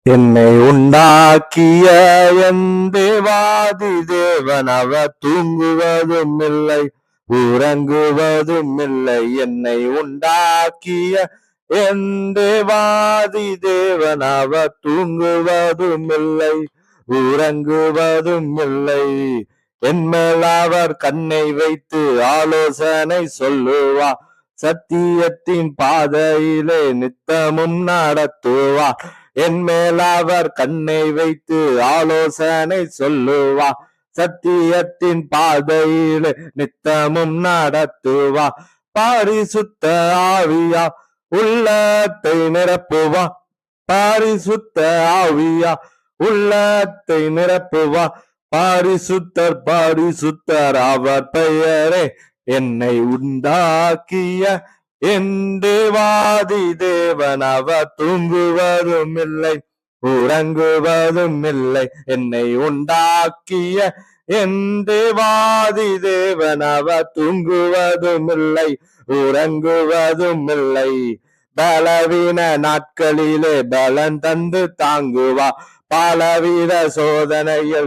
என்னை உண்டாக்கிய என் தேவாதி தேவன் அவர் தூங்குவதும் இல்லை உறங்குவதும் இல்லை. என்னை உண்டாக்கிய என் தேவாதி தேவன் அவர் தூங்குவதும் இல்லை உறங்குவதும் இல்லை. என்மேல் அவர் கண்ணை வைத்து ஆலோசனை சொல்லுவார், சத்தியத்தின் பாதையிலே நித்தமும் நடத்துவார். என்மேல் அவர் கண்ணை வைத்து ஆலோசனை சொல்லுவார், சத்தியத்தின் பாதையிலே நித்தமும் நடத்துவார். பரிசுத்த ஆவியா உள்ளத்தை நிரப்புவா, பரிசுத்த ஆவியா உள்ளத்தை நிரப்புவா. பரிசுத்தர் பரிசுத்தர் அவர் பெயரே. என்னை உண்டாக்கிய என் தேவாதி தேவன் அவர் தூங்குவதும் இல்லை உறங்குவதும் இல்லை. என்னை உண்டாக்கிய என் தேவாதி தேவன் அவர் தூங்குவதும் இல்லை உறங்குவதும் இல்லை. பலவீன நாட்களிலே பலன் தந்து தாங்குவா, பலவித சோதனையில்